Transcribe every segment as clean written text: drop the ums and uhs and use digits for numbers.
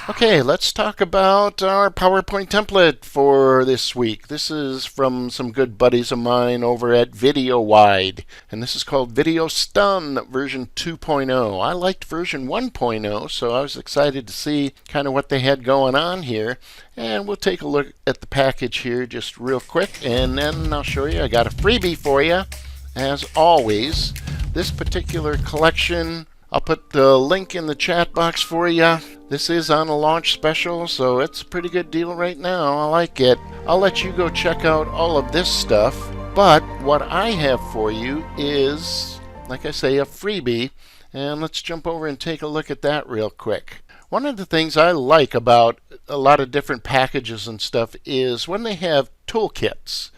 Okay, let's talk about our PowerPoint template for this week. This is from some good buddies of mine over at VideoWide, and this is called VideoStun version 2.0. I liked version 1.0, so I was excited to see kind of what they had going on here. And we'll take a look at the package here just real quick, and then I'll show you. I got a freebie for you, as always. This particular collection, I'll put the link in the chat box for you. This is on a launch special, so it's a pretty good deal right now. I like it. I'll let you go check out all of this stuff. But what I have for you is, like I say, a freebie. And let's jump over and take a look at that real quick. One of the things I like about a lot of different packages and stuff is when they have toolkits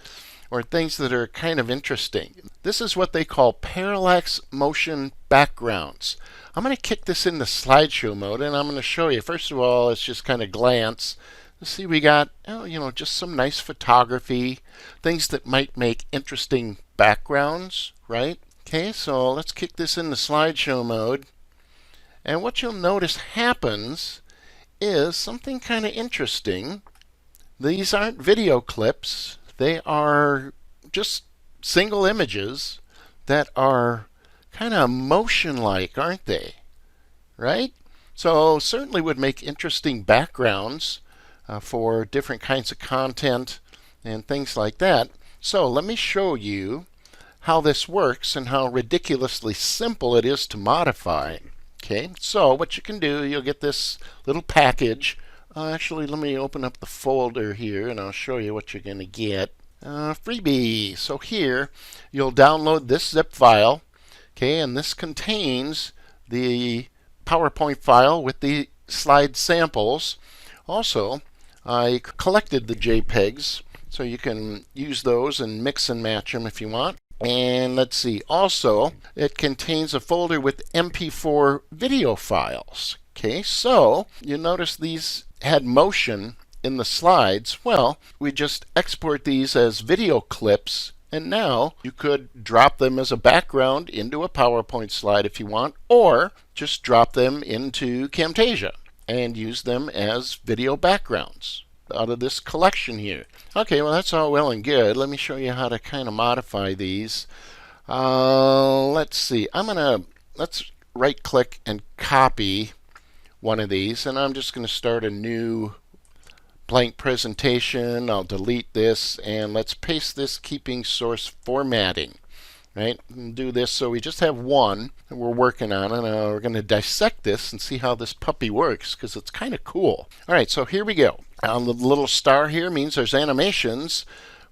or things that are kind of interesting. This is what they call parallax motion backgrounds. I'm going to kick this into slideshow mode, and I'm going to show you. First of all, let's just kind of glance. Let's see, we got, just some nice photography, things that might make interesting backgrounds, right? Okay, so let's kick this into slideshow mode. And what you'll notice happens is something kind of interesting. These aren't video clips. They are just single images that are kind of motion-like, aren't they? Right? So certainly would make interesting backgrounds for different kinds of content and things like that. So let me show you how this works and how ridiculously simple it is to modify. Okay, so what you can do, you'll get this little package. Actually, let me open up the folder here and I'll show you what you're going to get. Freebie. So here, you'll download this zip file. Okay, and this contains the PowerPoint file with the slide samples. Also, I collected the JPEGs, so you can use those and mix and match them if you want. And let's see, also, it contains a folder with MP4 video files. Okay, so you notice these had motion in the slides. Well, we just export these as video clips, and now you could drop them as a background into a PowerPoint slide if you want, or just drop them into Camtasia and use them as video backgrounds out of this collection here. Okay, well, that's all well and good. Let me show you how to kind of modify these. Let's see. Let's right click and copy one of these, and I'm just going to start a new blank presentation. I'll delete this, and let's paste this keeping source formatting. Right? And do this so we just have one that we're working on, and we're going to dissect this and see how this puppy works, because it's kind of cool. All right, so here we go. The little star here means there's animations.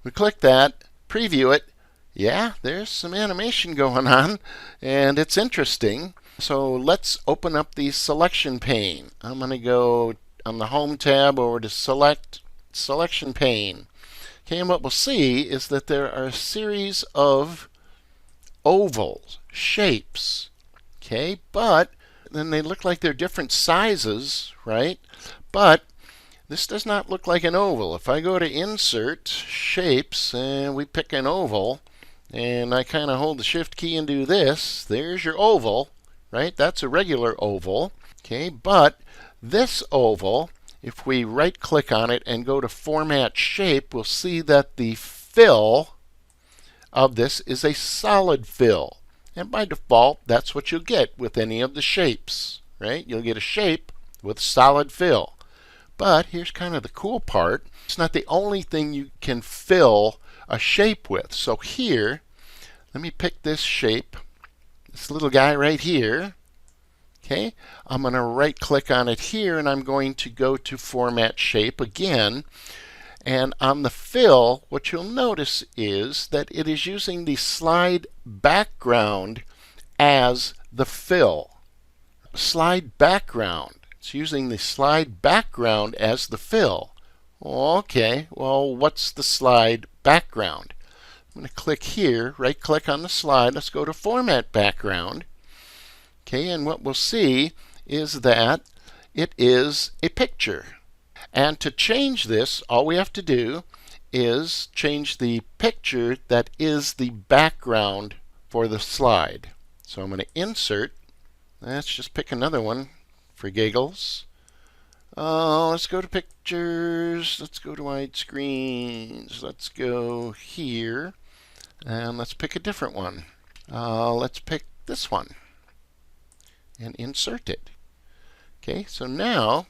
We click that, preview it. Yeah, there's some animation going on, and it's interesting. So let's open up the selection pane. I'm going to go on the Home tab over to Selection pane. Okay, and what we'll see is that there are a series of oval shapes. Okay, but then they look like they're different sizes, right? But this does not look like an oval. If I go to Insert, Shapes, and we pick an oval, and I kind of hold the Shift key and do this, there's your oval, right? That's a regular oval. Okay, but this oval, if we right click on it and go to Format Shape, we'll see that the fill of this is a solid fill. And by default, that's what you'll get with any of the shapes, right? You'll get a shape with solid fill. But here's kind of the cool part. It's not the only thing you can fill a shape with. So here, let me pick this shape, this little guy right here. Okay, I'm going to right click on it here, and I'm going to go to Format Shape again. And on the fill, what you'll notice is that it is using the slide background as the fill. Slide background. It's using the slide background as the fill. Okay, well, what's the slide background? I'm going to click here, right click on the slide. Let's go to Format Background. Okay, and what we'll see is that it is a picture. And to change this, all we have to do is change the picture that is the background for the slide. So I'm going to insert. Let's just pick another one for giggles. Let's go to pictures. Let's go to widescreens. Let's go here. And let's pick a different one. Let's pick this one and insert it. Okay, so now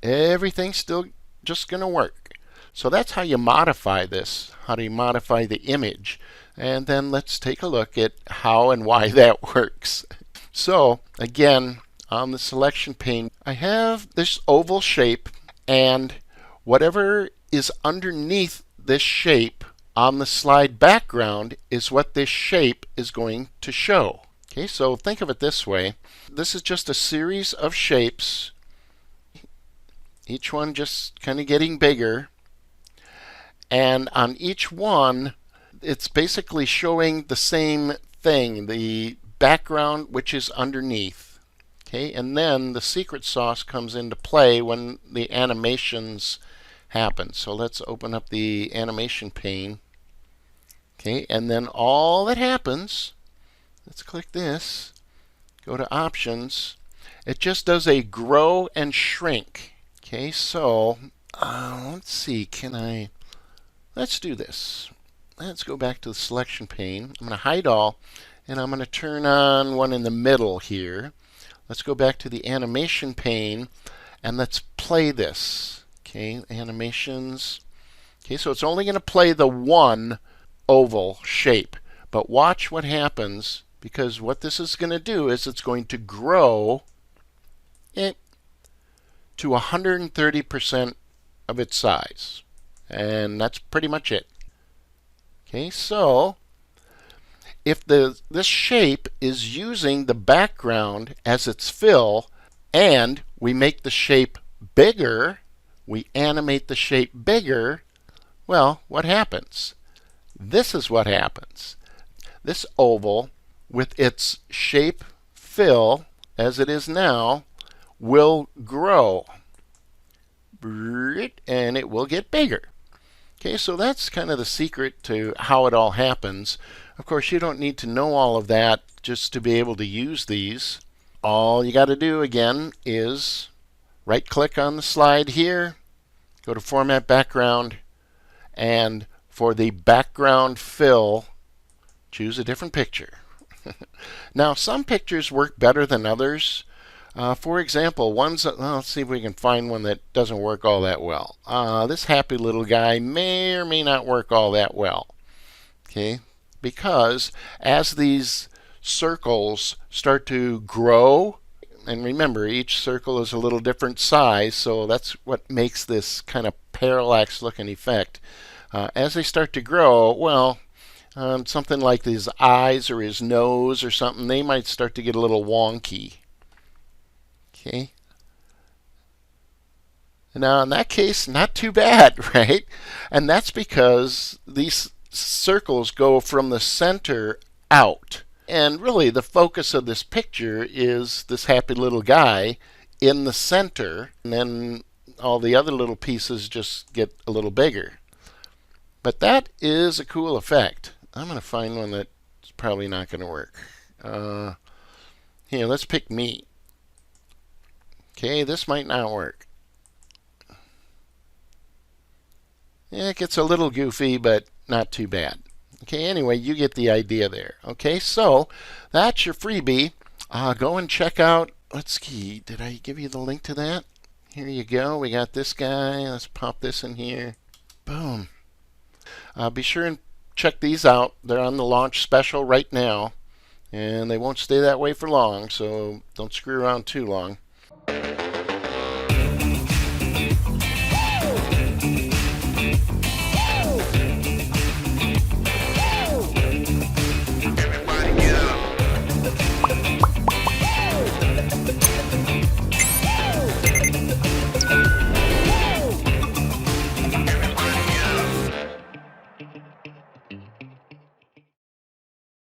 everything's still just going to work. So that's how you modify this, how do you modify the image. And then let's take a look at how and why that works. So again, on the selection pane, I have this oval shape, and whatever is underneath this shape on the slide background is what this shape is going to show. Okay, so think of it this way. This is just a series of shapes, each one just kind of getting bigger. And on each one, it's basically showing the same thing, the background which is underneath. Okay, and then the secret sauce comes into play when the animations happen. So let's open up the animation pane. Okay, and then all that happens, let's click this, go to options, it just does a grow and shrink. Okay, so let's see, let's do this. Let's go back to the selection pane. I'm going to hide all, and I'm going to turn on one in the middle here. Let's go back to the animation pane, and let's play this. Okay, animations. Okay, so it's only going to play the one oval shape. But watch what happens, because what this is going to do is it's going to grow it to 130% of its size. And that's pretty much it. Okay, so if this shape is using the background as its fill, and we make the shape bigger, we animate the shape bigger, well, what happens? This is what happens. This oval, with its shape fill, as it is now, will grow. And it will get bigger. Okay, so that's kind of the secret to how it all happens. Of course, you don't need to know all of that just to be able to use these. All you got to do, again, is right-click on the slide here, go to Format Background, and for the background fill, choose a different picture. Now, some pictures work better than others. For example, let's see if we can find one that doesn't work all that well. This happy little guy may or may not work all that well. Okay, because as these circles start to grow, and remember, each circle is a little different size, so that's what makes this kind of parallax looking effect. As they start to grow, well, something like his eyes or his nose or something, they might start to get a little wonky. Okay. Now, in that case, not too bad, right? And that's because these circles go from the center out. And really, the focus of this picture is this happy little guy in the center, and then all the other little pieces just get a little bigger. But that is a cool effect. I'm going to find one that's probably not going to work. Here, let's pick me. Okay, this might not work. Yeah, it gets a little goofy, but not too bad. Okay, anyway, you get the idea there. Okay, so that's your freebie. Go and check out, let's see, did I give you the link to that? Here you go. We got this guy. Let's pop this in here. Boom. Be sure and check these out. They're on the launch special right now, and they won't stay that way for long, so don't screw around too long.